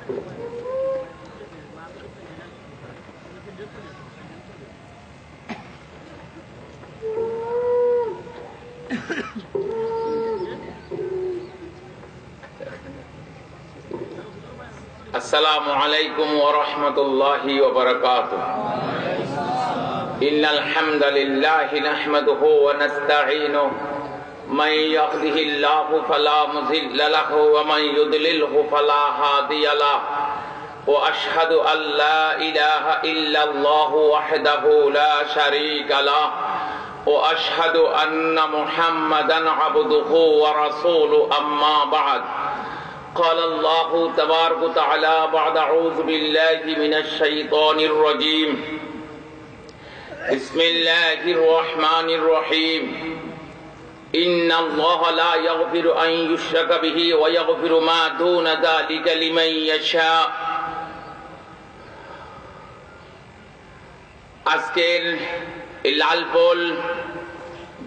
السلام عليكم ورحمة الله وبركاته. إن الحمد لله نحمده ونستعينه من يهده الله فلا مضل له ومن يضلله فلا هادي له وأشهد أن لا إله إلا الله وحده لا شريك له وأشهد أن محمدا عبده ورسوله أما بعد قال الله تبارك وتعالى بعد أعوذ بالله من الشيطان الرجيم بسم الله الرحمن الرحيم إن الله لا يغفر أن يشرك به ويغفر ما دون ذلك لمن يشاء. আজকের লালপোল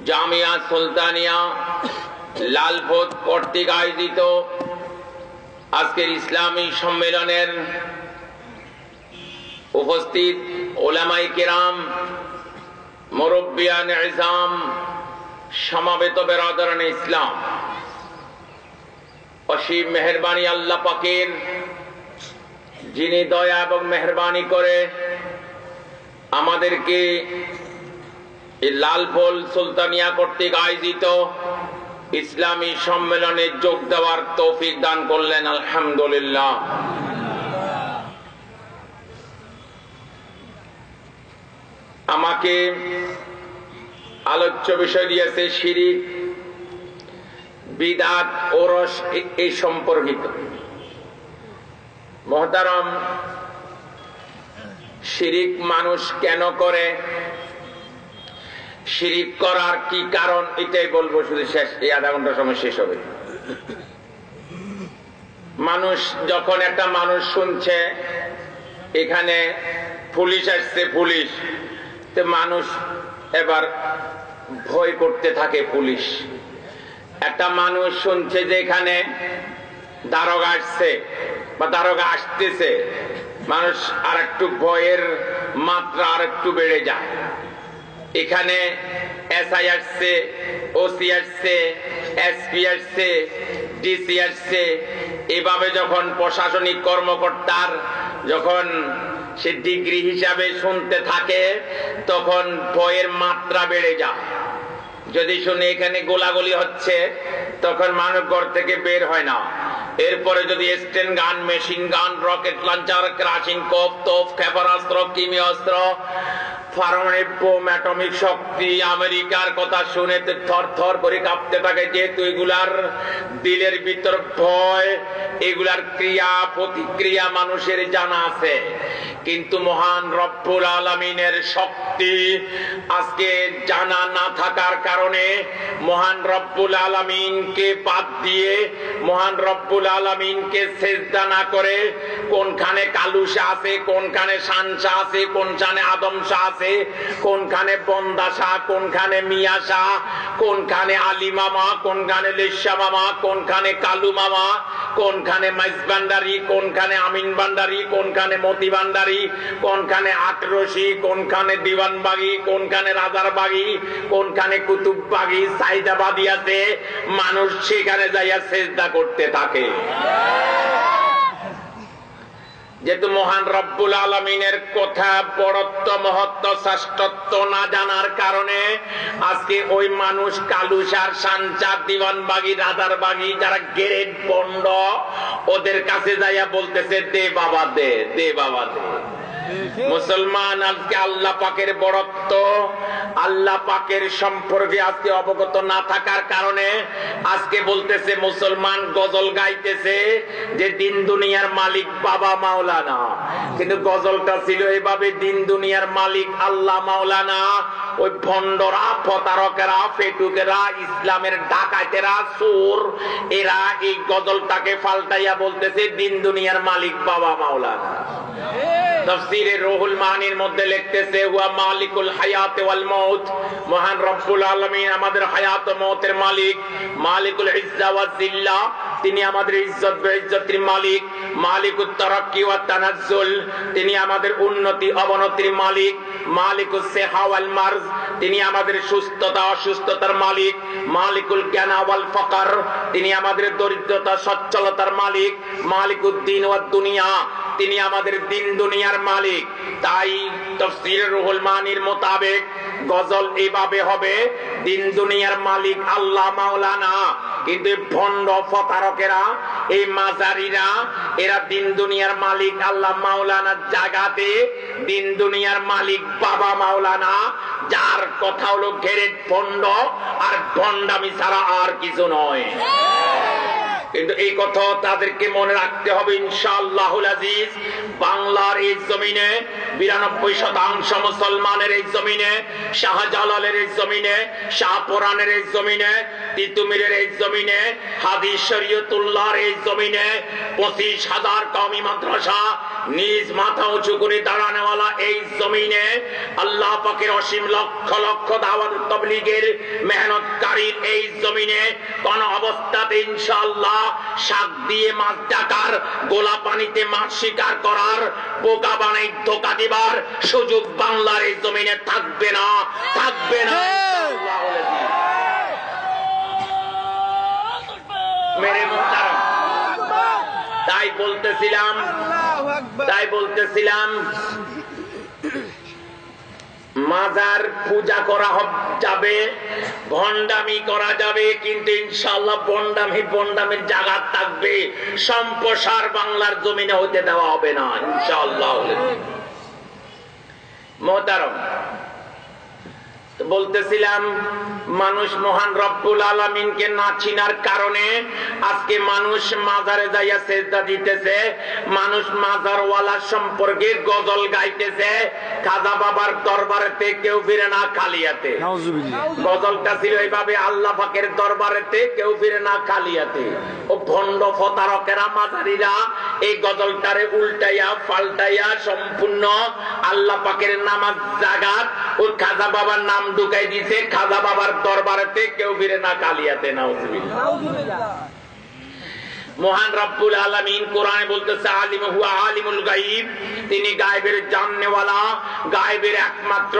জামিয়া সুলতানিয়া লালপথ কর্তৃক আয়োজিত আজকের ইসলামী সম্মেলনের উপস্থিত ওলামায়ে কেরাম, মুরব্বিয়ান ইসলাম, সমাবেত বেরাদরান ইসলাম, অসীম মেহেরবানি আল্লাহ পাকের, যিনি দয়া এবং মেহেরবানি করে আমাদেরকে এই লালপোল সুলতানিয়া কর্তৃক আয়োজিত ইসলামী সম্মেলনে যোগ দেওয়ার তৌফিক দান করলেন, আলহামদুলিল্লাহ। আমাকে আলোচ্য বিষয় দিয়েছে শিরিক, বিদআত, ওরস, এই সম্পর্কিত। মুহতারাম, শিরিক মানুষ কেন করে, শিরিক করার কি কারণ, এটাই বলবো শুধু, শেষ এই আধা ঘন্টা সময় শেষ হবে। মানুষ যখন একটা মানুষ শুনছে এখানে পুলিশ আসছে, পুলিশ, তো মানুষ এবার ভয় করতে থাকে। পুলিশ, একটা মানুষ শুনছে যে এখানে দারোগা আসছে বা দারোগা আসতেছে, মানুষ আর একটু ভয়ের মাত্রা আর একটু বেড়ে যায়। এখানে এসআই আসছে, ওসি আসছে, এসপি আসছে, ডিসি আসছে, এভাবে যখন প্রশাসনিক কর্মকর্তার যখন সে ডিগ্রি হিসাবে শুনতে থাকে তখন ভয়ের মাত্রা বেড়ে যায়। যদি শুনে এখানে গোলাগুলি হচ্ছে তখন মানুষ ঘর থেকে বের হয় না। এরপরে যদি স্টেন গান, machine gun, rocket launcher, crushing কোপ, তোপ, ক্ষেপণাস্ত্র, কিমিয়াস্ত্র, পারমাণবিক বোম, অ্যাটমিক শক্তি, আমেরিকার কথা শুনে থর থর করে কাঁপতে থাকে, যেহেতু এগুলার দিলের ভিতর ভয়, এগুলার ক্রিয়া প্রতিক্রিয়া মানুষের জানা আছে। কিন্তু মহান রব্বুল আলামিনের শক্তি আজকে জানা না থাকার কারণে মহান রব্বুল আলামিনকে বাদ দিয়ে, মহান রব্বুল আলামিনকে সেজদা না করে, কোনখানে কালুসা আছে, কোনখানে শানসা আছে, কোনখানে আদমসা আছে, কোনখানে বন্দাসা, কোনখানে মিয়াসা, কোনখানে আলী মামা, কোনখানে লেশা মামা, কোনখানে কালু মামা, কোনখানে মাইজ ভান্ডারি, কোনখানে আমিন ভান্ডারি, কোনখানে মতি ভান্ডারি, কোনখানে আটরশি, কোনখানে দিওয়ানবাগি, কোনখানে রাজারবাগি, কোনখানে কুতুববাগি, সাইদাবাদী আছে, মানুষ সেখানে যাইয়া সেজদা করতে থাকে। যেহেতু মহান রব্বুল আলামিনের কথা, বড়ত্ব, মহত্ব, শ্রেষ্ঠত্ব না জানার কারণে আজকে ওই মানুষ কালুসার, সানচার, দিওয়ানবাগি, রাজারবাগি, যারা গেরেট বন্ড, ওদের কাছে যাইয়া বলতেছে, দে বাবা দে, দে বাবা দে। মুসলমান আজকে আল্লাহ পাকের বড়ত্ব, আল্লাহ পাকের সম্পর্কে আজকে অবগত না থাকার কারণে আজকে বলতেছে, মুসলমান গজল গাইতেছে যে দিন দুনিয়ার মালিক বাবা মাওলানা, কিন্তু গজলটা ছিল এভাবে, দিন দুনিয়ার মালিক আল্লাহ মাওলানা। ওই ভণ্ডরা, প্রতারকেরা, ফেটুকেরা, ইসলামের ডাকাতেরা, চোর, এরা এই গজলটাকে পাল্টাইয়া বলতেছে দিন দুনিয়ার মালিক বাবা মাওলানা। তাফসীরে রুহুল মানির মধ্যে লিখতেছে, হুয়া মালিকুল হায়াত ওয়াল মউত, মহান রব্বুল আলামিন আমাদের হায়াত ও মউতের মালিক, মালিকুল ইজ্জা ওয়াজ জিল্লা, তিনি আমাদের ইজ্জত বেইজ্জতির মালিক, মালিকুত তারাক্কি ওয়াত তানাজ্জুল, তিনি আমাদের উন্নতি অবনতির মালিক, মালিকুস সিহা ওয়াল মারজ, তিনি আমাদের সুস্থতা অসুস্থতার মালিক, মালিকুল গানা ওয়াল ফাকর, তিনি আমাদের দরিদ্রতা সচ্ছলতার মালিক, মালিকুদ্দিন ওয়াদ দুনিয়া, তিনি আমাদের দিন দুনিয়ার মালিক। তাই তাফসীর রুহুল মানির মোতাবেক গজল এইভাবে হবে, দিন দুনিয়ার মালিক আল্লাহ মাওলানা। কিন্তু ভণ্ড প্রতারকেরা, এই মাজারিরা, এরা দিন দুনিয়ার মালিক আল্লাহ মাওলানার জায়গাতে দিন দুনিয়ার মালিক বাবা মাওলানা, যার কথা হলো ঘেরে ভণ্ড আর ভণ্ডামি ছাড়া আর কিছু নয়। কিন্তু এই কথা তাদেরকে মনে রাখতে হবে ইনশাআল্লাহুল আজিজ। বাংলার এই জমিনে 92% মুসলমানের এই জমিনে, শাহজালালের এই জমিনে, শাহপুরানের এই জমিনে, তিতুমিরের এই জমিনে, হাদিস শরীয়তুল্লাহর এই জমিনে 25,000 কওমি মাদ্রাসা নিজ মাথা উঁচু করে দাঁড়ানোওয়ালা এই জমিনে, আল্লাহ পাকের অসীম লক্ষ লক্ষ দাওয়াত তাবলীগের মেহনতকারীর এই জমিনে কোন অবস্থাতে ইনশাআল্লাহ শাক দিয়ে মাছ ডাকার, গোলা পানিতে মাছ শিকার করার, বোকা বানাই ধোকা দিবার সুযোগ বাংলার এই জমিনে থাকবে না, থাকবে না। মেরে মুহতারাম, তাই বলতেছিলাম মাজার পূজা করা যাবে, ভণ্ডামি করা যাবে, কিন্তু ইনশাআল্লাহ ভণ্ডামির জায়গা থাকবে, সম্প্রসার বাংলার জমিনে হতে দেওয়া হবে না ইনশাআল্লাহ। মুহতারাম, বলতেছিলাম মানুষ মহান রব্বুল আলামিনকে না চিনার কারণে আজকে মানুষ মাজারে যাইয়া সেজদা দিতেছে, মানুষ মাজারওয়ালার সম্পর্কে গজল গাইতেছে, খাজা বাবার দরবারেতে কেউ ফিরে না খালিয়াতে। গজলটা ছিল এইভাবে, আল্লাহ পাকের দরবারেতে কেউ ফিরে না খালিয়াতে। ও ভণ্ড প্রতারকেরা মাজারিরা এই গজলটারে উল্টাইয়া পাল্টাইয়া সম্পূর্ণ আল্লাহ পাকের নামাজ জাগাত ও খাজা বাবার নাম ঢুকাই দিছে, খাজা বাবার দরবারেতে কেউ ফিরে না কালিয়াতে। নাউযুবিল্লাহ। মহান রব্বুল আলামিন কোরআনে বলতেছে আলিমু হুয়া আলিমুল গায়ব, তিনি গায়বের জাননেওয়ালা, গায়বের একমাত্র।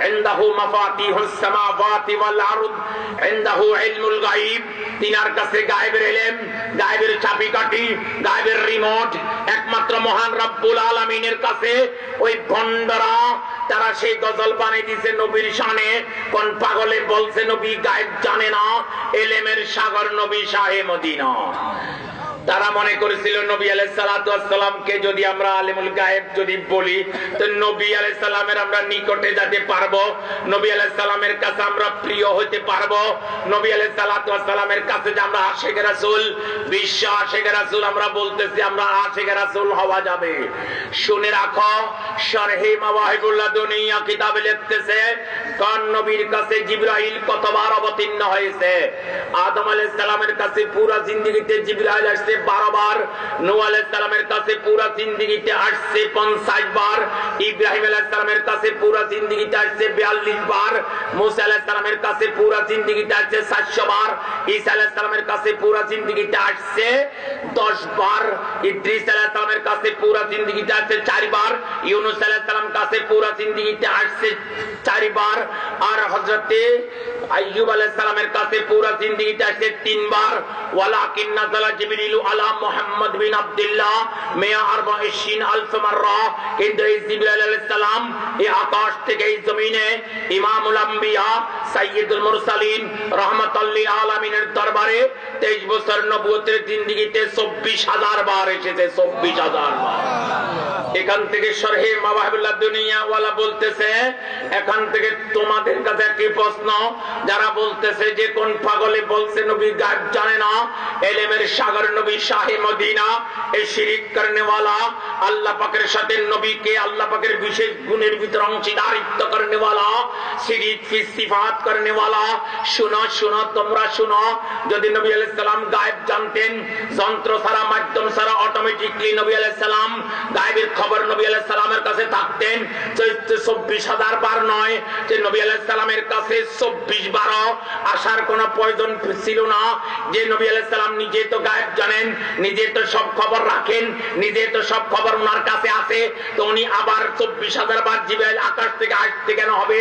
ইনদাহু মাফাতিহুস সামাওয়াতি ওয়াল আরদ, ইনদাহু ইলমুল গায়ব, তিনার কাছে গায়বের ইলম, গায়বের চাবিকাঠি, গায়বের রিমোট একমাত্র মহান রব্বুল আলামিনের কাছে। ওই ভণ্ডরা তারা সেই গজল বানিয়ে দিয়েছে নবীর শানে। কোন পাগলে বলছে নবী গায়েব জানে না, এলেমের সাগর নবী শাহে মদিনা। তারা মনে করেছিল নবী আলাইহিস সালাতু ওয়াস সালামকে যদি আমরা আলিমুল গায়েব যদি বলি, তো নবী আলাইহিস সালামের আমরা নিকটে যেতে পারবো, নবী আলাইহিস সালামের কাছে আমরা প্রিয় হতে পারবো, নবী আলাইহিস সালাতু ওয়াস সালামের কাছে যে আমরা আশিক রাসূল, বিশ্ব আশিক রাসূল আমরা বলতেছি, আমরা আশিক রাসূল হওয়া যাবে। শুনে রাখো, শরহে মাওয়াহিবুল্লাহ দুনিয়া কিতাবে লিখতেছে কোন নবীর কাছে জিবরাইল কতবার অবতীর্ণ হয়েছে। আদম আলাইহিস সালামের কাছে পুরো জিন্দেগিতে জিবরাইল আসছে 12 বার, নূহ আলাইহিস সালামের কাছে পুরো জিন্দেগিতে আসছে 50 বার, ইব্রাহিম আলাইহিস সালামের কাছে পুরো জিন্দেগিতে আসছে 42 বার, মুসা আলাইহিস সালামের কাছে পুরো জিন্দেগিতে আসছে 700 বার, ঈসা আলাইহিস সালামের কাছে পুরো জিন্দেগিতে আসছে 10 বার, ইদ্রিস আলাইহিস সালামের কাছে পুরো জিন্দেগিতে আসছে 4 বার, ইউনূস আলাইহিস সালামের কাছে পুরো জিন্দেগিতে আসছে 4 বার, আর হযরতে আইয়ুব আলাইহিস সালামের কাছে পুরো জিন্দেগিতে আসছে 3 বার। ওয়ালাকিন নাযালা জিবরিল আলা মুহাম্মদ বিন আব্দুল্লাহ 124,000 মাররা। কিন্তু এই জিবরাইল আলাইহিস সালাম এই আকাশ থেকে এই জমিনে ইমামুল আম্বিয়া সাইয়্যিদুল মুরসালিন রাহমাতুল লিল আলামিনের দরবারে 23 বছর নবুয়তের জিন্দেগিতে 24,000 বার এসেছে, 24,000 বার। এখান থেকে শরহে মাওয়াহিবুল্লাহ দুনিয়া ওয়ালা বলতেছে, এখান থেকে তোমাদের কাছে একটি প্রশ্ন, যারা বলতেছে যে কোন পাগলে বলছে নবী গায়েব জানে না, ইলমের সাগর নবী শাহে মদিনা, এই শিরিক করনেওয়ালা, আল্লাহ পাকের সাথে নবীকে আল্লাহ পাকের বিশেষ গুণের ভিতর অংশীদারিত্ব করনেওয়ালা, শিরিক ফি সিফাত করনেওয়ালা, শুনো শুনো তোমরা শুনো, যদি নবী আলাইহিস সালাম গায়েব জানতেন, যন্ত্র ছাড়া মাধ্যম ছাড়া অটোমেটিকলি নবী আলাইহিস সালাম গায়েবের খবর নবী আলাইহিস সালামের কাছে থাকতেন। 24,000 বার নয় যে নবী আলাইহিস সালামের কাছে 24 আসার কোনো প্রয়োজন ছিল না। যে নবী আলাইহিস সালাম নিজে তো গায়েব জানেন, নিজে তো সব খবর রাখেন, নিজে তো সব খবর ওনার কাছে আছে, তো উনি আবার 24,000 বার জিবরাইল আকাশ থেকে আসতে কেন হবে?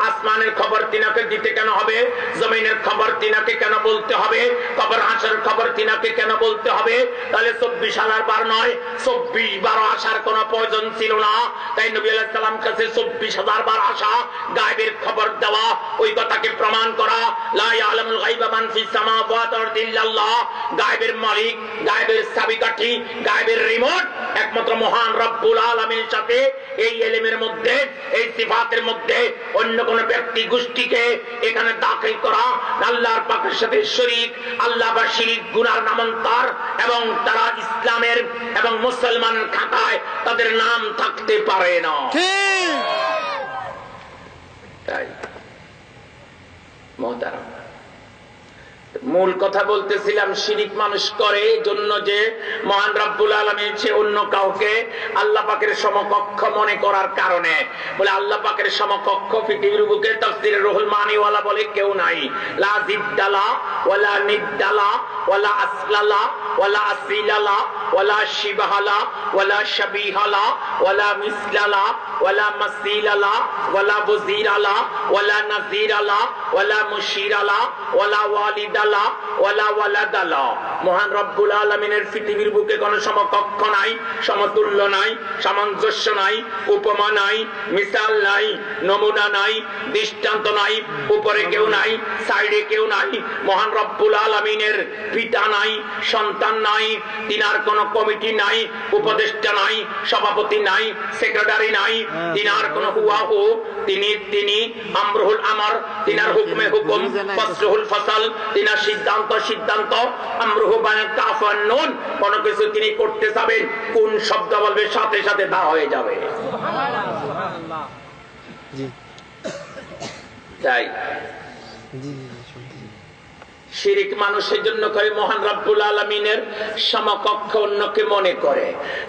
আসমানের খবর তিনাকে দিতে কেন হবে? জমিনের খবর তিনাকে কেন বলতে হবে? কবর হাসরের খবর তিনাকে কেন বলতে হবে? তাহলে 24,000 বার নয়, 24 আসার কোনো প্রয়োজন ছিল না। তাই নবী আলাইহিস সালাম কাছে 24,000 বার আসা, গায়েবের খবর দেওয়া, ওই কথাকে প্রমাণ করা। লা ইয়ালামুল গায়বা মান ফিস সামাওয়াতি ওয়াল আরদি ইল্লাল্লাহ। গায়েবের মালিক, গায়েবের চাবিকাঠি, গায়েবের রিমোট একমাত্র মহান রব্বুল আলামিনের সাথে এই ইলমের মধ্যে, এই সিফাতের মধ্যে অন্য কোন ব্যক্তি গোষ্ঠীকে এখানে দাখিল করা আল্লাহর পাকের সাথে শরীক, আল্লাহ বা শিরিক গুনার নামান্তর, এবং তারা ইসলামের এবং মুসলমানের খাতায় তাদের নাম থাকতে পারে না। তাই মুহতারাম, মূল কথা বলতেছিলাম, শিরিক মানুষ করে এই জন্য যে মহান রব্বুল আলামিন সে অন্য কাউকে আল্লাহ পাকের সমকক্ষ মনে করার কারণে। বলে আল্লাহ পাকের সমকক্ষ পৃথিবীর বুকে তাফসীরে রুহুল মানি ওয়ালা বলে কেউ নাই। লা জিদ্দালা ওয়ালা নিদ্দালা ওয়ালা আসলালা ওয়ালা আসিলালা ওয়ালা শিবাহালা ওয়ালা শাবিহালা ওয়ালা মিসলালা ওয়ালা মাসিলালা ওয়ালা বুজিরালা ওয়ালা নাজিরালা ওয়ালা মুশিরালা ওয়ালা ওয়ালিদালা ওয়ালা ওয়ালাদালা। মহান রব্বুল আলামিনের পৃথিবীর বুকে কোনো সমকক্ষ নাই, সমতুল্য নাই, সামঞ্জস্য নাই, উপমা নাই, মিসাল নাই, নমুনা নাই, দৃষ্টান্ত নাই, উপরে কেউ নাই, সাইডে কেউ নাই। মহান রব্বুল আলামিনের পিতা নাই, সন্তান নাই, তিনার কোনো কমিটি নাই, উপদেষ্টা নাই, সভাপতি নাই, সেক্রেটারি নাই, তিনার কোনো হুয়াহু, তিনি আমরুল আমর, তিনার হুকমে হুকুম, ফসলুল ফসল, তিনার সিদ্ধান্ত সিদ্ধান্ত, আমরুহু বায়ান কাফান্নুন, কোন কিছু তিনি করতে যাবেন, কোন শব্দ বলবে সাথে সাথে তা হয়ে যাবে। সুবহানাল্লাহ। জি তাই শিরিক মানুষের জন্য করে মহান রব্বুল আলামিনের সমকক্ষ অন্যকে মনে করে।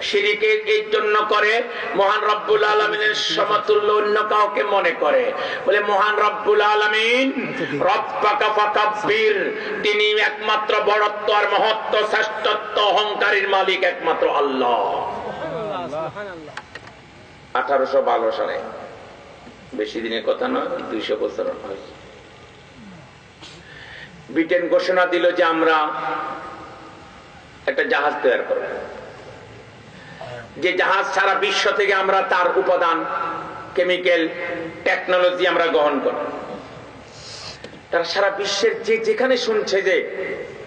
শিরিক এই জন্য করে মহান রব্বুল আলামিনের সমতুল্য অন্য কাউকে মনে করে। বলে মহান রব্বুল আলামিন রব্বাকা ফাকাব্বির, তিনি একমাত্র বড়ত্ব আর মহত্ব, শ্রেষ্ঠত্ব, অহংকারের মালিক একমাত্র আল্লাহ। 1812 সালে, বেশি দিনের কথা নয়, 200 বছর হয়েছে, ব্রিটেন ঘোষণা দিল যে আমরা একটা জাহাজ তৈরি করব, যে জাহাজ সারা বিশ্ব থেকে আমরা তার উপাদান, কেমিক্যাল, টেকনোলজি আমরা গ্রহণ করব। তারা সারা বিশ্বের যেখানে শুনছে যে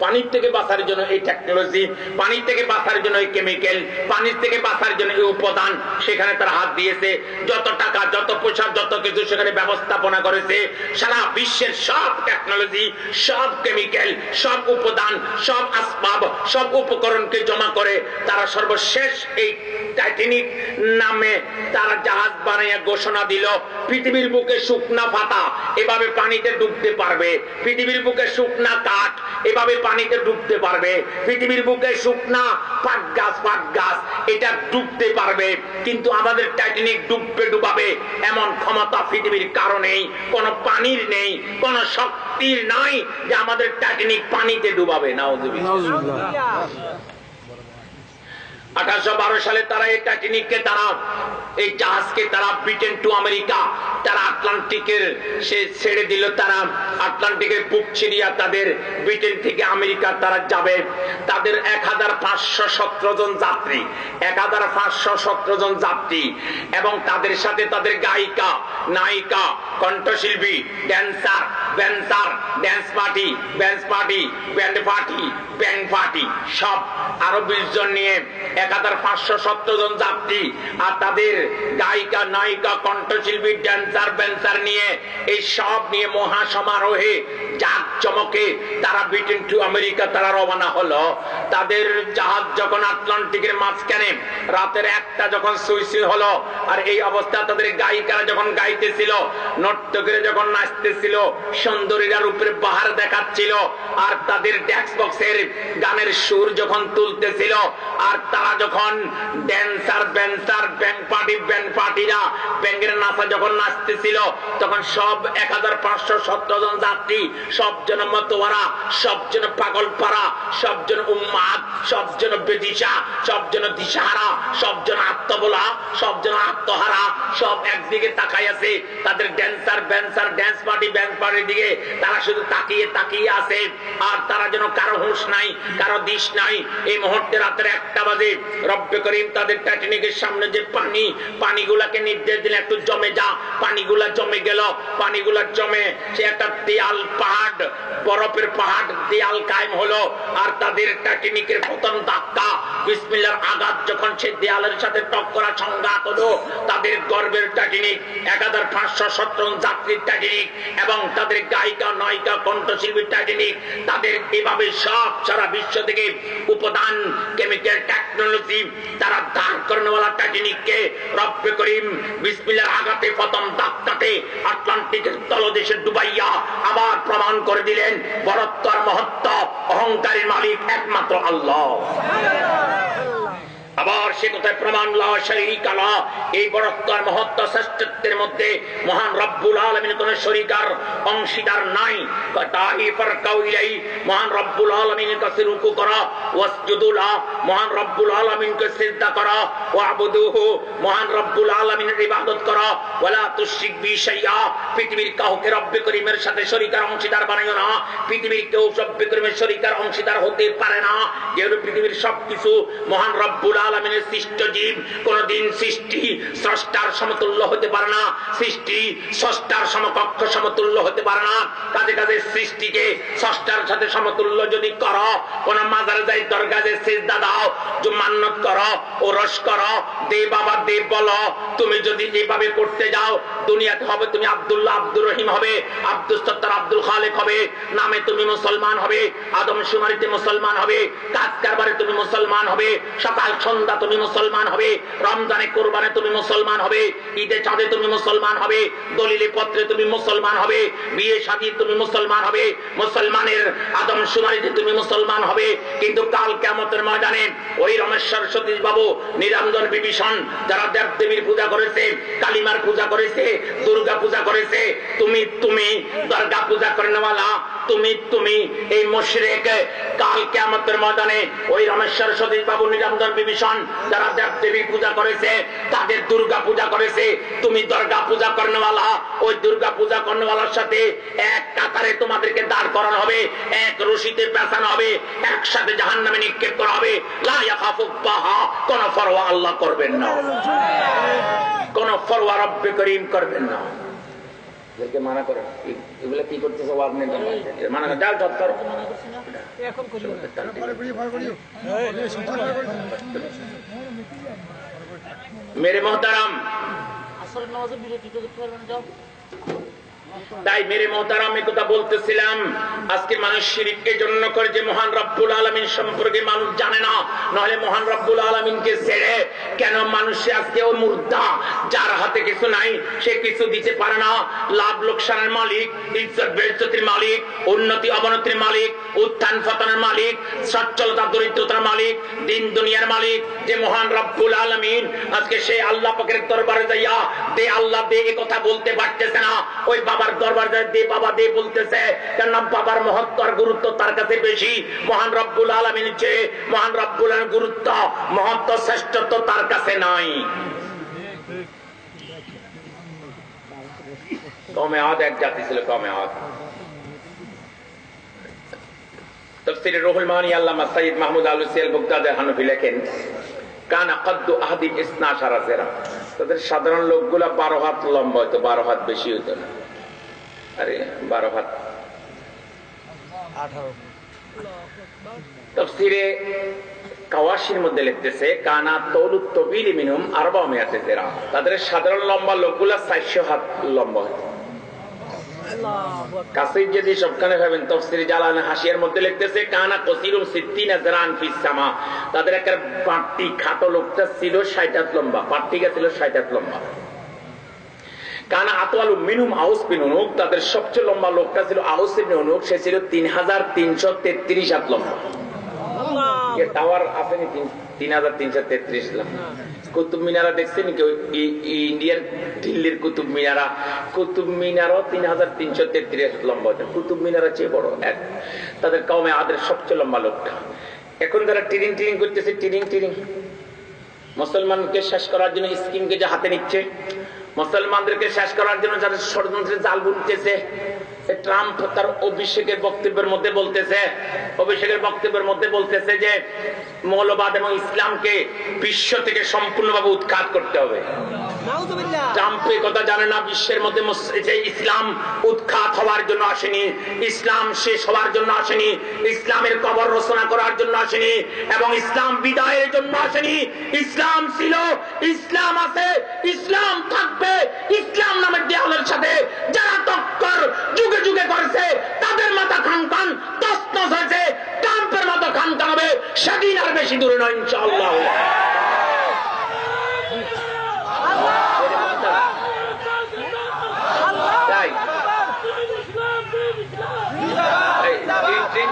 পানির থেকে বাঁচার জন্য এই টেকনোলজি, পানির থেকে বাঁচার জন্য এই কেমিক্যাল, পানির থেকে বাঁচার জন্য এই উপাদান, সেখানে তারা হাত দিয়েছে। যত টাকা, যত পয়সা, যত কিছু সেখানে ব্যবস্থাপনা করেছে। সারা বিশ্বের সব টেকনোলজি, সব কেমিক্যাল, সব উপাদান, সব আসবাব, সব উপকরণকে জমা করে তারা সর্বশেষ এই টাইটানিক নামে তারা জাহাজ বানিয়ে ঘোষণা দিল, পৃথিবীর বুকে শুকনা পাতা এভাবে পানিতে ডুবতে পারবে, পৃথিবীর বুকে শুকনা কাঠ এভাবে পানিতে ডুবতে পারবে, পৃথিবীর বুকে শুকনা পাট গাছ এটা ডুবতে পারবে, কিন্তু আমাদের টাইটানিক ডুবাবে এমন ক্ষমতা পৃথিবীর কারণেই, কোন পানির নেই, কোন শক্তির নাই যে আমাদের টাইটানিক পানিতে ডুবাবে। নাউযুবিল্লাহ। 1812 সালে তারা এই টাইটানিককে, তারা এই জাহাজকে তারা ব্রিটেন টু আমেরিকা, তারা আটলান্টিকের সে ছেড়ে দিল। তারা আটলান্টিকের বুক ছিড়িয়া তাদের ব্রিটেন থেকে আমেরিকা তারা যাবে। তাদের 1517 জন যাত্রী, 1517 জন যাত্রী, এবং তাদের সাথে তাদের গায়িকা, নায়িকা, কণ্ঠশিল্পী, dancer, dance party, band party সব আরো 20 জন নিয়ে 1517 জন যাত্রী, আর তাদের গায়িকা, নায়িকা, কণ্ঠশিল্পী, ড্যান্সার নিয়ে, এই সব নিয়ে মহা সমারোহে জাক চমকে তারা ব্রিটেন টু আমেরিকা তারা রওনা হলো। তাদের জাহাজ যখন আটলান্টিকের মাঝখানে রাতের একটা যখন সুইসি হলো, আর এই অবস্থা তাদের গায়িকারা যখন গাইতেছিল, নর্তকীরা যখন নাচতেছিল, সুন্দরীরা রূপের বাহার দেখাচ্ছিল, আর তাদের ডেস্ক বক্সের গানের সুর যখন তুলতেছিল, আর তারা যখন ড্যান্সার ব্যান্সার ব্যান্ড পার্টিরা ব্যাঙ্গের নাচা যখন নাচতেছিল, তখন সব 1517 জন যাত্রী, সব জন মতোয়ারা, সব জন পাগল পাড়া, সব জন উম্মাদ, সব জন বেদিশা, সব জন দিশাহারা, সব জন আত্মবোলা, সব জন আত্মহারা, সব একদিকে তাকাই আছে তাদের ড্যান্সার ব্যান্সার ড্যান্স পার্টি ব্যান্ড পার্টির দিকে। তারা শুধু তাকিয়ে তাকিয়ে আছে, আর তারা যেন কারো হুঁশ নাই, কারো দিশ নাই। এই মুহূর্তে রাতের 1টা বাজে রব্বে করিম তাদের টাইটানিকের সামনে যে পানিগুলাকে নির্দেশ দিলেন একটু জমে যা। পানিগুলা জমে গেল, পানিগুলা জমে সে একটা দেয়াল পাহাড়, বরফের পাহাড় দেয়াল কায়েম হলো। আর তাদের টাইটানিকের প্রথম ধাক্কা বিসমিল্লাহর আঘাত যখন সে দেয়ালের সাথে টক্করা সংঘাত হলো, তাদের গর্বের টাইটানিক 1517 যাত্রীর টাইটানিক এবং তাদের গায়িকা নায়িকা কণ্ঠশিল্পীর টাইটানিক, তাদের এভাবে সব সারা বিশ্ব থেকে উপাদান কেমিক্যাল টেকনোলজি তারা দাঁড় করানোওয়ালা টাইটানিককে রব্বে করিম বিসমিল্লাহর আঘাতে প্রথম ধাক্কাতে আটলান্টিকের তলদেশে ডুবাইয়া আবার প্রমাণ করে দিলেন বরত্ব আর মহত্ব অহংকারের মালিক একমাত্র আল্লাহ। আবার সে কথায় প্রমাণ লা শারীকা লাহু, এই বরত্ব আর মহত্ব শ্রেষ্ঠত্বের মধ্যে মহান রব্বুল আলামিনের কোন শরীকার অংশীদার নাই। তাই ফারকাউ ইলাই, মহান রব্বুল আলামিনের কাছে রুকু করা, ওয়াসজুদু লাহু, মহান রব্বুল আলামিনকে সিজদা করা, ওয়াবুদুহু, মহান রব্বুল আলামিনের ইবাদত করা, ওয়ালা তুশরিক বি শাইআ, পৃথিবীর কাউকে রব্বে করিমের সাথে শরীকার অংশীদার বানাইও না। পৃথিবীর কেউ রব্বে করিমের শরীকার অংশীদার হতে পারে না। যেহেতু পৃথিবীর সবকিছু মহান রব্বুল আলামিনের সৃষ্ট জীব, কোনদিন সৃষ্টি স্রষ্টার সমতুল্য হতে পারে না, সৃষ্টি স্রষ্টার সমকক্ষ সমতুল্য হতে পারে না। কাজে কাজে সৃষ্টিকে স্রষ্টার সাথে সমতুল্য যদি করো, কোন মাজারে যাই দরগাহে সিজদা দাও, যে মান্নত করো ও রস করো, দে বাবা দে বলো, তুমি যদি এইভাবে করতে যাও দুনিয়াতে হবে তুমি আব্দুল্লাহ আব্দুর রহিম হবে, আব্দুল সত্তার আব্দুল খালেক হবে, নামে তুমি মুসলমান হবে, আদম শুমারিতে মুসলমান হবে, কাজ কারবারে তুমি মুসলমান হবে, সকাল সন্ধ্যা তুমি মুসলমান হবে, রমজানে কোরবানে তুমি মুসলমান হবে, ঈদে চাঁদে তুমি মুসলমান হবে, দলিলে পত্রে তুমি মুসলমান হবে, বিয়ে শাদী তুমি মুসলমান হবে, মুসলমানের আদম শুমারিতে তুমি মুসলমান হবে। কিন্তু কাল কিয়ামতের ময়দানে ওই রমেশ্বর সতীশ বাবু, নিরঞ্জন বিভীষণ, যারা দেব দেবীর পূজা করেছে, কালিমার পূজা করেছে, দুর্গা পূজা করেছে, তুমি দুর্গা পূজা করেনওয়ালা, তুমি এই মুশরিক, কাল কিয়ামতের ময়দানে ওই রমেশ্বর সতীশ বাবু, নিরঞ্জন বিভীষণ, যারা দেব দেবীর পূজা করেছে, তাদের দুর্গা পূজা করেছে, তুমি দুর্গা পূজা করেনওয়ালা, ওই দুর্গা পূজা করেনওয়ালার সাথে এক কাতারে তোমাদেরকে দাঁড় করানো হবে, এক রশিতে পেঁচানো হবে, একসাথে জাহান্নামে নিক্ষেপ করা হবে। লা ইয়াখাফু বাহা, কোন পরোয়া আল্লাহ করবেন না, কোন পরোয়া রব্বে করিম করবেন না। এদেরকে মানা করেন, এগুলা কি করতেছে মানা করে, যাও যত্তর মেরে মোহতারাম। তাই মেরে মোহতারাম এই কথা বলতেছিলাম, আজকে মানুষ শিরক এই জন্য করে যে মহান রব্বুল আলামিন সম্পর্কে মানুষ জানে না, নাহলে মহান রব্বুল আলামিনকে ছেড়ে কেন মানুষে আজকে ও মুর্দা, যার হাতে কিছু নাই, সে কিছু দিতে পারে না, লাভ লোকসানের মালিক, ইজ্জত বেইজ্জতির মালিক, উন্নতি অবনতির মালিক, উত্থান পতনের মালিক, সচ্ছলতা দরিদ্রতার মালিক, দিন দুনিয়ার মালিক যে মহান রব্বুল আলামিন, আজকে সেই আল্লাহ পাকের দরবারে যাইয়া দে আল্লাহ দে এই কথা বলতে পারতেছে না। ওই বাবার দরবার দে বাবা দে বলতেছে, কেন বাবার মহত্ব আর গুরুত্ব তার কাছে বেশি, মহান রব্বুল আলামিনের চেয়ে মহান রব্বুল আলামিনের গুরুত্ব মহত্ব শ্রেষ্ঠত্ব তার কাছে নাই। কমে আদ এক জাতি ছিল, কমে আদ। তাফসীরে রুহুল মানি আল্লামা সাইয়্যিদ মাহমুদ আল-লুসি আল-বাগদাদি হানফি লেখেন, কানা কদ্দু আহাদিম 12 যিরা, তাদের সাধারণ লোকগুলা 12 হাত লম্বা হইতো, 12 হাত বেশি হইতো না। আরে 12 হাত 18। তাফসীরে কাওয়াশির মধ্যে লিখতেছে, কানা তাউলুত তাবিল মিনহুম 400 যিরা, তাদের সাধারণ লম্বা লোকগুলা 400 হাত লম্বা হইতো। কাসির যদি সবখানে ভাবেন তাফসীর জালালাইন হাসিয়ার মধ্যে লিখতেছে কানা কসিরুম সিত্তিনা যারান ফিস সামা, তাদের একটা পাট্টি খাটো লোকটা ছিল 60 হাত লম্বা, পাট্টিটা ছিল 60 হাত লম্বা। কানা আতওয়ালু মিনহুম আউস বিন উনুক, তাদের সবচেয়ে লম্বা লোকটা ছিল আউস ইবনে উনুক, সে ছিল 3333 হাত লম্বা। টাওয়ার আছে নাকি 3333 লম্বা? কুতুব মিনারা দেখছেন কেউ? ইন্ডিয়ার দিল্লির কুতুব মিনারা, কুতুব মিনারও 3333 লম্বা, কুতুব মিনারা চেয়ে বড় এক। তাদের কওমে আদের সবচেয়ে লম্বা লোকটা। এখন যারা টিরিং টিরিং করতেছে, টিরিং টিরিং মুসলমানকে শেষ করার জন্য স্কিমকে যে হাতে নিচ্ছে, মুসলমানদেরকে শেষ করার জন্য যারা ষড়যন্ত্রে জাল বুনতেছে, ট্রাম্প তার অভিষেকের বক্তব্যের মধ্যে বলতেছে যে মৌলবাদ এবং ইসলামকে বিশ্ব থেকে সম্পূর্ণভাবে উৎখাত করতে হবে। ট্রাম্প এই কথা জানে না বিশ্বের মধ্যে ইসলাম উৎখাত হওয়ার জন্য আসেনি, ইসলাম শেষ হওয়ার জন্য আসেনি, ইসলামের কবর রচনা করার জন্য আসেনি এবং ইসলাম বিদায়ের জন্য আসেনি। ইসলাম ছিল, ইসলাম আছে, ইসলাম থাকবে। ইসলাম নামের দেওয়ালের সাথে যারা টক্কর যুগে যুগে করেছে তাদের মাথা খান খান তছনছ হয়েছে, ট্রাম্পের মতো খান খান হবে, সেদিন আর বেশি দূরে নয় ইনশাআল্লাহ।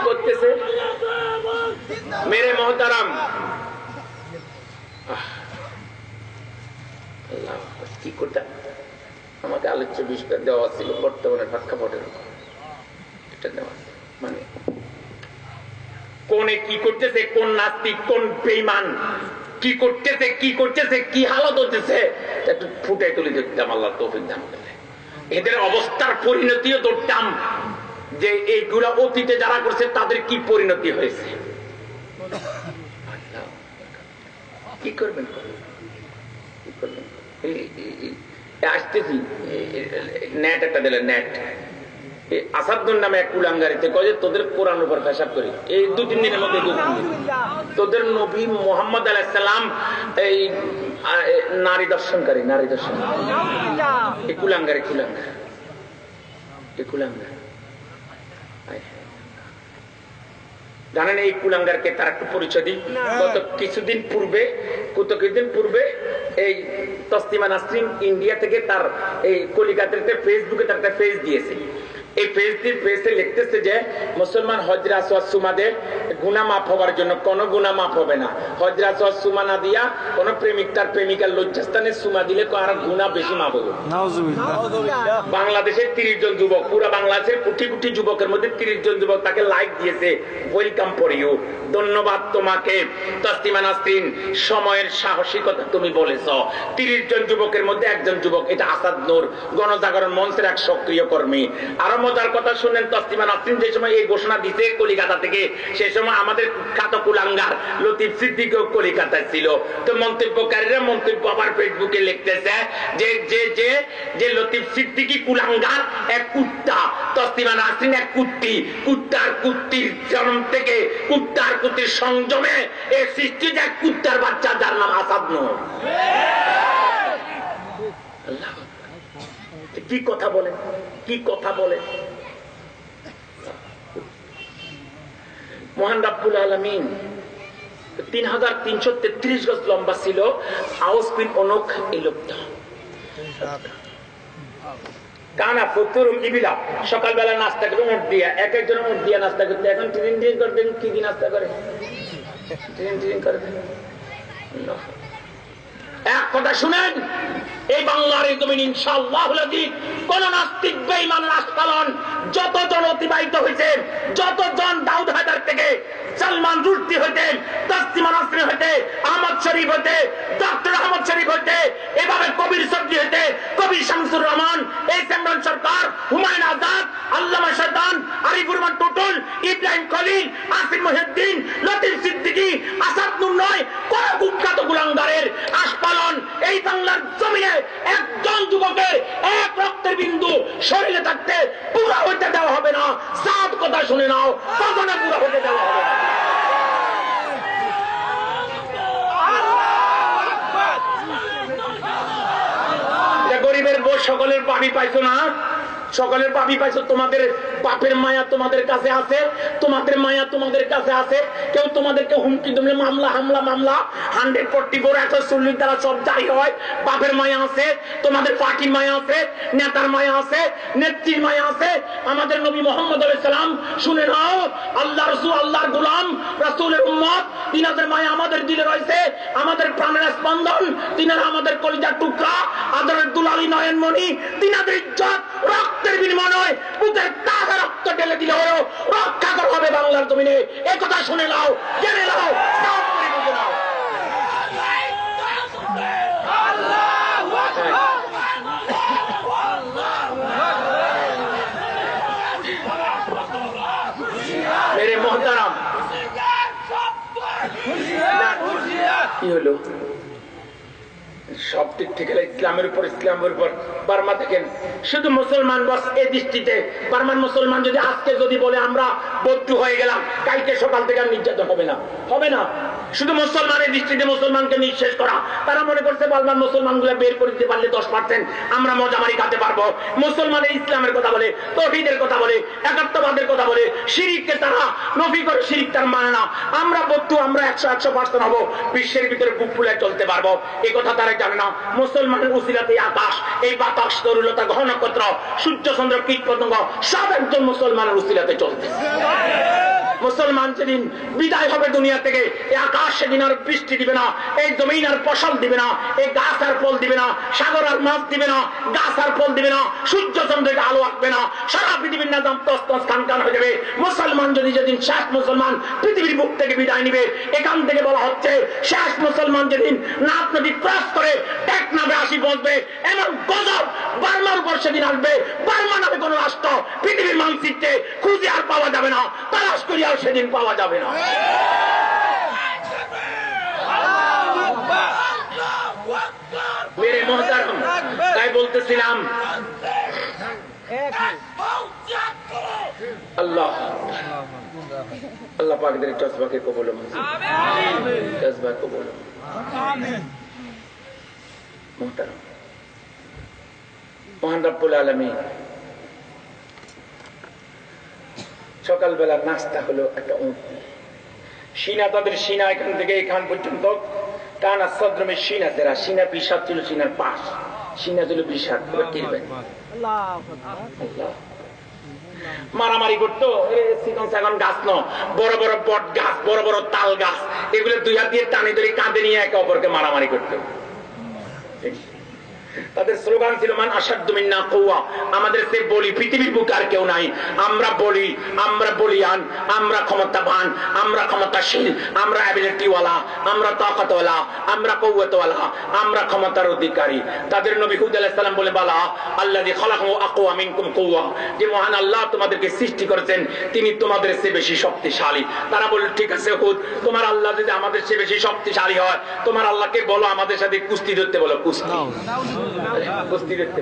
করতেছে মেরে মোহতারাম, কি করতে আমাকে আলোচ্য বিষয় দেওয়া ছিল বর্তমানে প্রেক্ষাপটের এটা দেওয়া, মানে কোনে কি করতেছে, কোন নাস্তিক, কোন বেঈমান কি করতেছে, কি হালত হতেছে একটু ফুটাই তুলে দেখতাম, আল্লাহ তৌফিক দান করলে। এদের অবস্থার পরিণতিও ধরতাম যে এইগুলা অতীতে যারা করছে তাদের কি পরিণতি হয়েছে। কি করবেন আসতেছি, নেট একটা দিলেন, নেট আসাদুর নামে এক কুলাঙ্গারিতে কয়ে তোদের কোরআন উপর পেশাব করি, এই 2-3 দিনের মধ্যে তোদের নবী মুহাম্মদ আলাইহিস সালাম এই নারী দর্শনকারী, এই কুলাঙ্গার জানেন এই কুলাঙ্গারকে তার একটু পরিচয় দিই। গত কিছুদিন পূর্বে এই তসলিমা নাসরিন ইন্ডিয়া থেকে তার এই কলিকাতাতে ফেসবুকে তার একটা পেজ দিয়েছে। এই পেজে লিখতেছে যে মুসলমান হজরা সুমাদে গুনাহ মাফ হওয়ার জন্য কোন গুনাহ মাফ হবে না, হজরা সুমা না দিয়া কোন প্রেমিক তার প্রেমিকার লজ্জাস্থানে সুমা দিলে আর গুনাহ বেশি মাফ হবে। বাংলাদেশের 30 জন যুবক, পুরো বাংলাদেশের কোটি কোটি যুবকের মধ্যে 30 জন যুবক তাকে লাইক দিয়েছে, ওয়েলকাম ফর ইউ, ধন্যবাদ তোমাকে তসলিমা নাসরিন, সময়ের সাহসিকতা তুমি বলেছ। 30 জন যুবকের মধ্যে একজন যুবক, এটা আসাদ নূর, গণজাগরণ মঞ্চের এক সক্রিয় কর্মী। আরো মজার কথা শুনেন, তসলিমা নাসরিন যে সময় এই ঘোষণা দিতে কলিকাতা থেকে, সেই সময় আমাদের খ্যাত কুলাঙ্গার লতিফ সিদ্দিকীও কলিকাতায় ছিল। তো মন্তব্যকারীরা মন্তব্য আবার ফেসবুকে লিখতেছে যে লতিফ সিদ্দিকী কুলাঙ্গার এক কুত্তা, তসলিমা নাসরিন এক কুত্তি, কুত্তির জন্ম থেকে কুত্তির সংযমে এই সৃষ্টি এক কুত্তার বাচ্চা যার নাম আসাদ নূর। কি কথা বলে মহান রাব্বুল আলামিন। 3333 গজ লম্বা ছিল আউস বিন উনুক এই লোকটা। কানা ফুতুরুম ইবিলা, সকালবেলা নাস্তা করে উঠ দিয়া, এক একজন উঠ দিয়া নাস্তা করতে, এখন ট্রেন করবেন, কি কি নাস্তা করে ট্রেন করবেন। এক কথা শুনেন, এই বাংলার এই জমিন ইনশাআল্লাহ কোন নাস্তিক বেঈমান রাষ্ট্রপালন যতজন অতিবাহিত হয়েছে, যতজন দাউদ হায়দার থেকে সালমান রুশদি হইতে, তসলিমা নাসরিন হইতে, আহমদ শরীফ হইতে, ডক্টর আহমদ শরীফ হইতে, এভাবে কবির সবজি হইতে, কবি শামসুর রহমান, এই ইমরান সরকার, হুমায়ুন আজাদ, আল্লামা শয়তান, আরিফুর রহমান টুটুল, ইব্রাহিম খলিল, আসিফ মহিউদ্দিন, লতিফ সিদ্দিকী, আসাদ নূর নয়, কোন কুখ্যাত কুলাঙ্গারের আস্ফালন এই বাংলার জমিনে একজন যুবকের এক রক্তের বিন্দু শরীরে থাকতে পুরা হইতে দেওয়া হবে না। সাত কথা শুনে নাও, কখনো পুরা হইতে দেওয়া হবে না। গরিবের বোঝ সকলের পানি পাইছো না, সকলের পাপি পাইছো, তোমাদের পাপের মায়া তোমাদের কাছে আছে, তোমাদের মায়া তোমাদের কাছে আছে। কেউ তোমাদেরকে হুমকি দিলে মামলা হামলা মামলা 144 140 দ্বারা সব জারি হয়। বাপের মায়া আছে, তোমাদের পার্টির মায়া আছে, নেতার মায়া আছে, নেত্রীর মায়া আছে। আমাদের নবী মুহাম্মদ আলাইহিস সালাম শুনে নাও, আল্লাহ রাসূল আল্লাহর গোলাম রাসূলের উম্মত, তিনাদের মায়া আমাদের দিলে রয়েছে, আমাদের প্রাণের স্পন্দন, তিনারা আমাদের কলিজার টুকরা, আদরের দুলালি নয়নমণি, তিনাদের ইজ্জত রক্তের বিনিময়ে বুকের তাজা রক্ত ঢেলে দিলে হলো রক্ষা করা হবে বাংলার জমিনে। এই কথা শুনে নাও, জেনে নাও, সাউন্ড করে বুঝে নাও। মেরে মোহতারাম, কি হলো? সব দিক থেকে ইসলামের উপর বার্মা দেখেন, শুধু মুসলমান বস এই দৃষ্টিতে। বার্মার মুসলমান যদি আজকে যদি বলে আমরা বদ্ধ হয়ে গেলাম, কালকে সকাল থেকে নির্যাতন হবে না, হবে না। শুধু মুসলমানের দৃষ্টিতে মুসলমানকে নিঃশেষ করা। তারা মনে করছে বার্মার মুসলমান গুলা বের করে দিতে পারলে 10% আমরা মজামারি খাতে পারবো। মুসলমানের ইসলামের কথা বলে, তৌহিদের কথা বলে, একাত্মবাদের কথা বলে, শিরিককে তারা নফি করে, শিরিক তার মানে না। আমরা বদ্ধ, আমরা 100% হবো, বিশ্বের ভিতরে বুক ফুলে চলতে পারবো। এই কথা তারা জানে না। মুসলমানের উসিলাতে আকাশ, এই বাতাস, তরুলতা, ঘন নক্ষত্র, সূর্য চন্দ্র, কীট পতঙ্গ সব একজন মুসলমানের উসিলাতে চলতেছে। মুসলমান যেদিন বিদায় হবে দুনিয়া থেকে, এই আকাশ সেদিন আর বৃষ্টি দিবে না, এই জমিন আর ফসল দিবে না, এই গাছ আর ফল দিবে না, সাগর আর মাছ দিবে না, গাছ আর ফল দিবে না, সূর্য চন্দ্রের আলো আসবে না, সারা পৃথিবীর নাজাম তস কান হয়ে যাবে। মুসলমান যদি যেদিন শেষ মুসলমান পৃথিবীর বুক থেকে বিদায় নিবে, এখান থেকে বলা হচ্ছে শেষ মুসলমান যেদিন নাথ নদী ক্রস করে টেকনাফে আসি বসবে, এমন গজব বার্মার উপর সেদিন আসবে। বার্মা নামে কোন রাষ্ট্র পৃথিবীর মানচিত্রে খুঁজে আর পাওয়া যাবে না, তালাশ করিয়া সেদিন পাওয়া যাবে না। মেরে মোহতারাম, তাই বলতেছিলাম আল্লাহ আল্লাহ পাকদের জজবাকে কবুল জজবা কবুল। মোহতারাম, মহান রব্বুল আলামিন সকালবেলা নাস্তা হলো একটা উঁট, সিনা, তাদের সিনা এখান থেকে এখান পর্যন্ত টানা সদ্রমের সিনা, যারা সিনা বিষাদ ছিল, সিনার পাশ সিনা ছিল বিষাদ। মারামারি করতো, এখন গাছ ন, বড় বড় বট গাছ, বড় বড় তাল গাছ, এগুলো দুই হাত দিয়ে টানে ধরে কাঁধে নিয়ে একে অপরকে মারামারি করতো। তাদের স্লোগান ছিল মান আসাদ্দু মিন্না কুওয়া, আমাদের সে বলি পৃথিবীর বুকে আর কেউ নাই। আমরা বলি, আমরা বলিয়ান, আমরা ক্ষমতাবান, আমরা ক্ষমতাশীল, আমরা অ্যাবিলিটিওয়ালা, আমরা তাকতওয়ালা, আমরা কুওয়াতওয়ালা, আমরা ক্ষমতার অধিকারী। তাদের নবী হুদ আলাইহিস সালাম বলে বালা আল্লাযী খালাকাহু আকওয়া মিনকুম কুওয়া, যে মহান আল্লাহ তোমাদেরকে সৃষ্টি করেছেন তিনি তোমাদের চেয়ে বেশি শক্তিশালী। তারা বলল ঠিক আছে হুদ, তোমার আল্লাহ যদি আমাদের চেয়ে বেশি শক্তিশালী হয়, তোমার আল্লাহকে বলো আমাদের সাথে কুস্তি ধরতে বলো। কুস্তি দেখতে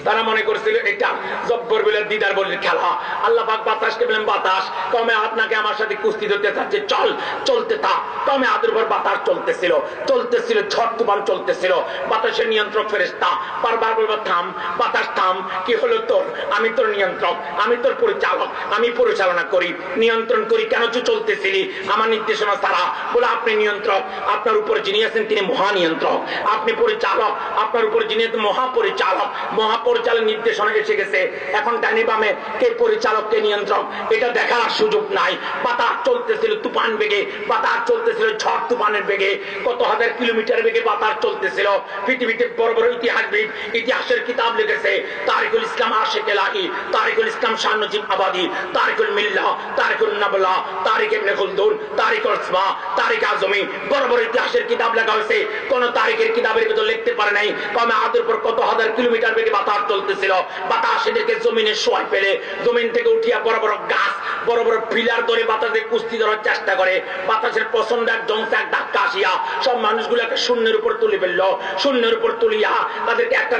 তারা মনে করছিল এটা জব্বর বলে দিদার বলে খেলা। আল্লাহ পাক বাতাসকে বললেন বাতাস, কমে আপনাকে আমার সাথে কুস্তি ধরতে চাচ্ছে, চল। চলতে তা কমে আদের উপর বাতাস চলতেছিল, চলতেছিল, ঝড় তুফান চলতেছিল। বাতাসের নিয়ন্ত্রক ফেরেশতা বারবার বলবো থাম, বাতাস থাম। কি হলো তোর? আমি তোর নিয়ন্ত্রক, আমি তোর পরিচালক, আমি পরিচালনা করি, নিয়ন্ত্রণ করি। কেন তুই চলতেছিলি আমার নির্দেশনা ছাড়া? বলে আপনি নিয়ন্ত্রক, আপনার উপর যিনি আছেন তিনি মহানিয়ন্ত্রক। আপনি পরিচালক, আপনার উপর যিনি মহাপরিচালক, মহাপরিচালক নির্দেশনা এসে গেছে। এখন ডাইনে বামে কে পরিচালক কে নিয়ন্ত্রক এটা দেখার সুযোগ নাই। বাতাস চলতেছিল তুফান বেগে, বাতাস চলতেছিল ঝড় তুফানের বেগে, কত হাজার কিলোমিটার বেগে বাতাস চলতেছিল। পৃথিবীতে বড় বড় ইতিহাসবিদ ইতিহাসের কিতাব লিখেছে, তারিকুল ইসলাম আশিক এলাহি, তারিকুল ইসলাম শাহ নজিব আবাদি, তারিকুল মিল্লাহ, তারিকুল নাবলা, তারিক ইবনে খুলদুন, তারিকুল ইসমা, তারিক আজমি, বড় বড় ইতিহাসের কিতাব লেখা হয়েছে। কোন তারিখের কিতাবের ভিতর লিখতে পারে নাই কমে আদের উপর কত হাজার কিলোমিটার বেগে বাতাস চলতেছিল। বাতাস এদেরকে জমিনে শোয়াই ফেলে, জমিন থেকে উঠিয়া বড় বড় গাছ বড় বড় পিলার ধরে বাতাসে কুস্তি ধরার চেষ্টা করে, বাতাসের প্রচন্ড এক জংসা এক ধাক্কা আসিয়া সব মানুষগুলোকে শূন্যের উপর তুলে ফেললো, শূন্যের উপর তুলিয়া তাদেরকে একটা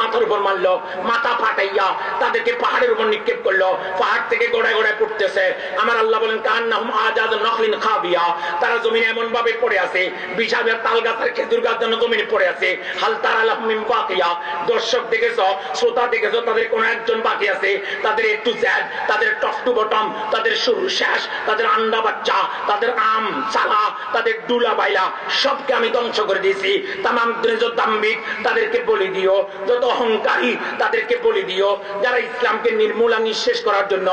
মাথার উপর মারলো, মাথা ফাটাইয়া তাদেরকে পাহাড়ের উপর নিক্ষেপ করলো, পাহাড় থেকে গোড়ায় গোড়ায় পড়তেছে। আমার আল্লাহ বলেন কান্নাহুম আজাদ নখলিন খাবিয়া, তারা জমিনে এমন ভাবে পড়ে আছে, বিষাদের তাল গাছ আর খেজুর গাছ যেন জমিনে পড়ে আছে। হাল তারা লাহুম মিন বাকিয়া, দর্শক দেখেছো, শ্রোতা দেখেছো, তাদের কোন একজন বাকি আছে? তাদের এ টু জেড, তাদের টপ টু বটম, তাদের শুরু শেষ, তাদের আন্ডা বাচ্চা, তাদের আম চালা, তাদের ডুলা বাইলা সবকে আমি ধ্বংস করে দিয়েছি। তামাম যত দাম্ভিক তাদেরকে বলি দিও, যত অহংকারী তাদেরকে বলি দিও, যারা ইসলামকে নির্মূলা নিঃশেষ করার জন্য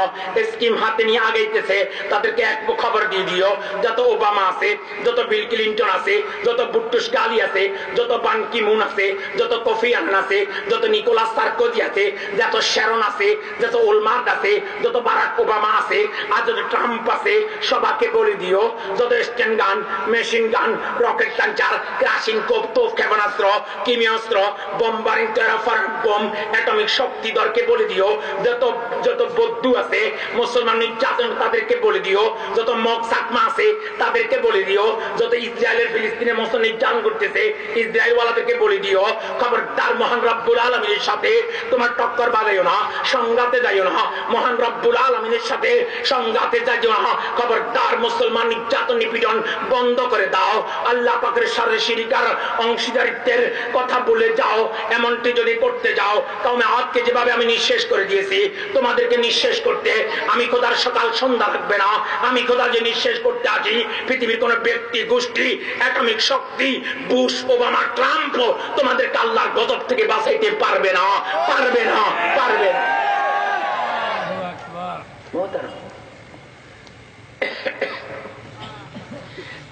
স্কিম হাতে নিয়ে আগাইতেছে তাদেরকে এক খবর দিয়ে দিও। যত ওবামা আছে, যত বিল ক্লিন্টন আছে, যত বুট্টুস গালি আছে, যত বান কি মুন আছে, যত কফি আনান আছে, যত নিকোলাস সার্কোজি আছে, যত শ্যারন আছে, যত ওলমার্ট আছে, যত বারাক ওবামা আছে, আর যত ট্রাম্প আছে, সবাইকে বলে দিও যত স্টেন গান, machine gun, rocket launcher, crushing কোপ, তোপ ক্ষেপণাস্ত্র, কিমিয়াস্ত্র, বোম্বারিং টেরাফার বোম, অ্যাটমিক শক্তিধরকে বলে দিও, যত যত বৌদ্ধ আছে, মুসলমান নির্যাতন তাদেরকে বলে দিও, যত মগ সাকমা আছে তাদেরকে বলে দিও, যত ইসরায়েলের ফিলিস্তিনের মুসলমান নির্যাতন করতেছে ইসরায়েল ওয়ালাদেরকে বলে দিও, খবরদার মহান রব্বুল আলামিনের সাথে তোমার টক্কর বাজাইও না, সংঘাতে যাইও না, মহান রব্বুল আলামিনের সাথে সংঘাতে যাইও না, খবরদার মুসলমান নির্যাতন নিপীড়ন বন্ধ করে দাও, আল্লাহ পাকের সাথে শিরিকার অংশীদারিত্বের কথা বলে যাও। এমনটি যদি করতে যাও কওমে আদকে যেভাবে আমি নিঃশেষ করে দিয়েছি তোমাদেরকে নিঃশেষ করতে আমি খোদার সকাল সন্ধ্যা লাগবে না। আমি খোদা যে নিঃশেষ করতে আছি পৃথিবীর কোন ব্যক্তি গোষ্ঠী অ্যাটমিক শক্তি বুশ ওবামা ট্রাম্প তোমাদেরকে আল্লাহর গজব থেকে বাঁচাইতে পারবে না, পারবে না, পারবে না।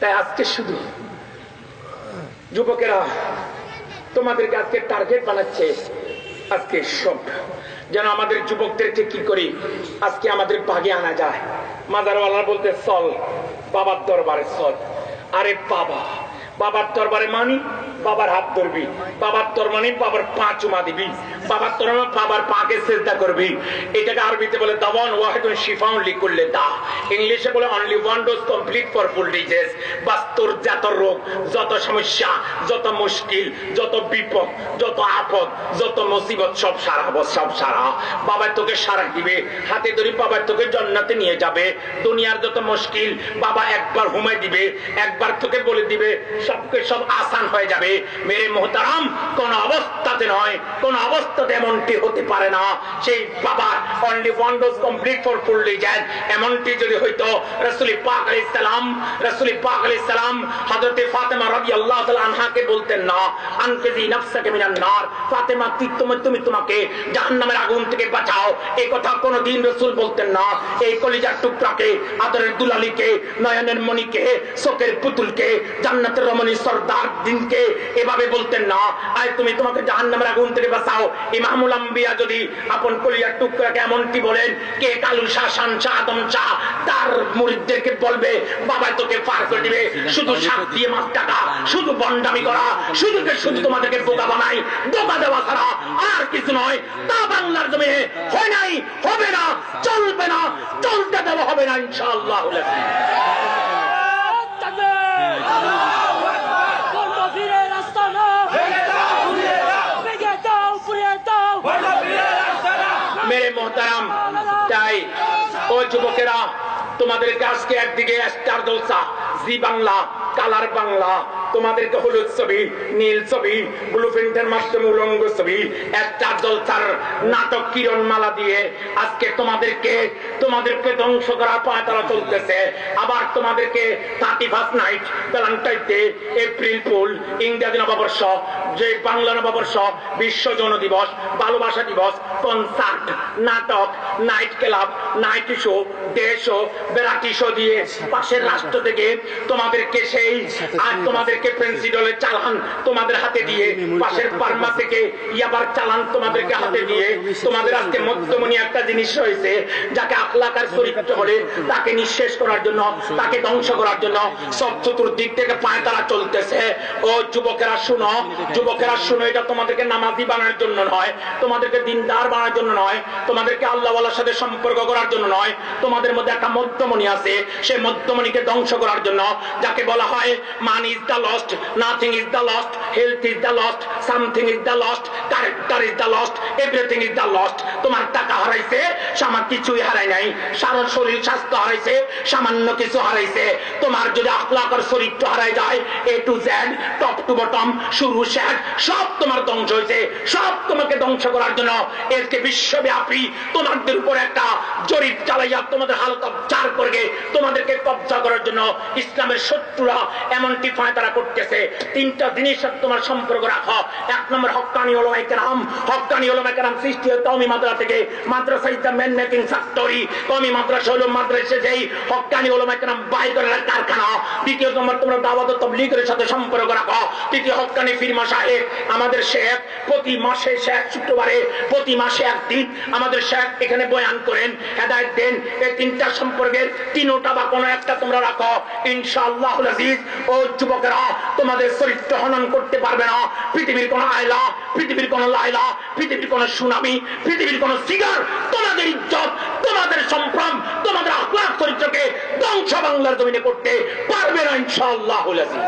তাই আজকে শুধু যুবকেরা তোমাদেরকে আজকে টার্গেট বানাচ্ছে, আজকে সব যেন আমাদের যুবকদেরকে কি করি আজকে আমাদের ভাগে আনা যায়। মাজারওয়ালা বলতে চল বাবার দরবারে চল, আরে বাবা বাবার দরবারে মানি বাবার হাত ধরবি, বাবার তোর মানে বাবার পা চুমা দিবি, বাবার তোর বাবার পাকে চেষ্টা করবি। এটাকে আরবিতে বলে দাওয়ান ওয়াহিদুন শিফাউন লিকুল্লি দা, ইংলিশে বলে only one dose complete for full disease. বাস তোর যত রোগ, যত সমস্যা, যত মুশকিল, যত বিপদ, যত আপদ, যত মুসিবত সব সারাবো, সব সারা। বাবা তোকে সারা দিবে, হাতে ধরি বাবা তোকে জান্নাতে নিয়ে যাবে। দুনিয়ার যত মুশকিল বাবা একবার হুমায় দিবে, একবার তোকে বলে দিবে, সবকে সব আসান হয়ে যাবে। মেরে মোহতারাম কোন অবস্থাতে নয়, কোন অবস্থাতে এমনটি হতে পারে না। সেই বাবার only one dose complete for full disease এমনটি যদি হইতো রাসূল পাক আলাইহিস সালাম, রাসূল পাক আলাইহিস সালাম হযরতে ফাতেমা রাদিয়াল্লাহু তাআলা আনহাকে বলতেন না আনকিজি নাফসাকা মিনান নার, ফাতেমা তুমি তোমাকে জাহান্নামের আগুন থেকে বাঁচাও, এই কথা কোনদিন রাসূল বলতেন না। এই কলিজার টুকরাকে, আদরের দুলালিকে, নয়নের মণিকে, চোখের পুতুলকে, জান্নাতের রমণী সরদার দিনকে এভাবে বলতেন না আয় তুমি তোমাকে জাহান্নামের আগুন থেকে বাঁচাও। ইমামুল আম্বিয়া যদি আপন কলিজার টুকরাকে এমনটি বলেন, কে কালু শাহ, শান শাহ, আদম শাহ তার মুরিদদেরকে বলবে বাবা তোকে পার করে দিবে। শুধু সাপ দিয়ে মাছ টাকা, শুধু বন্ডামি করা, শুধু তোমাদেরকে বোকা বানাই, বোকা দেওয়া ছাড়া আর কিছু নয়। তা বাংলার জমিনে হয় নাই, হবে না, চলবে না, চলতে দেওয়া হবে না ইনশাআল্লাহ। মেরে মোহতারাম, তাই ও যুবকেরা তোমাদেরকে আজকে একদিকে স্টার জলসা, জি বাংলা, কালার বাংলা, তোমাদেরকে হলুদ ছবি, নীল ছবি, ব্লুপ্রিন্টের মাধ্যমে উলঙ্গ ছবি, একটা জলসার নাটক কিরণ মালা দিয়ে আজকে তোমাদেরকে ধ্বংস করার পায়তারা চলতেছে। আবার তোমাদেরকে 31 night, Valentine day, April fool, ইংরেজি নববর্ষ, যে বাংলা নববর্ষ, বিশ্ব যৌন দিবস, ভালোবাসা দিবস, কনসার্ট, নাটক, night club, night show, day show, variety show দিয়ে পাশের রাষ্ট্র থেকে তোমাদেরকে সেই আর তোমাদেরকে থেকে ফেন্সিডলের চালান তোমাদের হাতে দিয়ে, পাশের বার্মা থেকে ইয়াবার চালান তোমাদেরকে হাতে দিয়ে, তোমাদের আজকে মধ্যমণি একটা জিনিস রয়েছে যাকে আখলাকার চরিত্র হলে তাকে নিঃশেষ করার জন্য, তাকে ধ্বংস করার জন্য সব চতুর্দিক থেকে পায়তারা চলতেছে। ও যুবকেরা শুনো, যুবকেরা শুনো, এটা তোমাদেরকে নামাজি বানানোর জন্য নয়, তোমাদেরকে দিনদার বানানোর জন্য নয়, তোমাদেরকে আল্লাহওয়ালার সাথে সম্পর্ক করার জন্য নয়। তোমাদের মধ্যে একটা মধ্যমণি আছে, সেই মধ্যমণিকে ধ্বংস করার জন্য, যাকে বলা হয় মান is the lost, nothing is the lost, health is the lost, something is the lost, character is the lost, everything is the lost. তোমার টাকা হারাইছে, সামান্য কিছুই হারায় নাই। সারা শরীর স্বাস্থ্য হারাইছে, সামান্য কিছু হারাইছে। তোমার যদি আখলাক আর চরিত্র হারাই যায়, A to Z, top to bottom, শুরু শেষ, সব তোমার ধ্বংস হয়েছে। সব তোমাকে ধ্বংস করার জন্য এসকে বিশ্বব্যাপী তোমাদের উপর একটা জরিপ চালাইয়া তোমাদের হালত চার করে তোমাদেরকে কবজা করার জন্য ইসলামের শত্রুরা এমনটি ফায়দারা করতেছে। তিনটা জিনিস তোমার সম্পর্ক রাখো। এক নম্বর হক্কানি উলামায়ে কেরাম। হক্কানি উলামায়ে কেরাম সৃষ্টি হয় কওমি মাদ্রাসা থেকে। Madrasa is the man making factory. কওমি মাদ্রাসা হলো মাদ্রাসা যেই হক্কানি উলামায়ে কেরাম বাইর করার কারখানা। দ্বিতীয় নম্বর তোমরা দাওয়াত ও তাবলীগের সাথে সম্পর্ক রাখো। তৃতীয় হক্কানি ফির মাশায়েখ। আমাদের শেখ প্রতি মাসে, শেখ শুক্রবারে প্রতি মাসে একদিন আমাদের শেখ এখানে বয়ান করেন, হেদায়েত দেন। এই তিনটা সম্পর্কের তিনটা বা কোনো একটা তোমরা রাখো, ইনশাআল্লাহুল আজিজ। ও যুবকেরা, তোমাদের চরিত্র হনন করতে পারবে না পৃথিবীর কোন আয়লা, পৃথিবীর কোন লায়লা, পৃথিবীর কোন সুনামি, পৃথিবীর কোন সিগার। তোমাদের ইজ্জত, তোমাদের সম্ভ্রম, তোমাদের আখলাক চরিত্রকে ধ্বংস বাংলার জমিনে করতে পারবে না ইনশাআল্লাহুল আজিজ।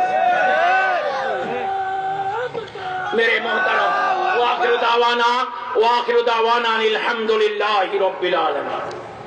मेरे मोहतरम, वाखिर दावाना अनिल हम्दुलिल्लाहि रब्बिल आलमीन।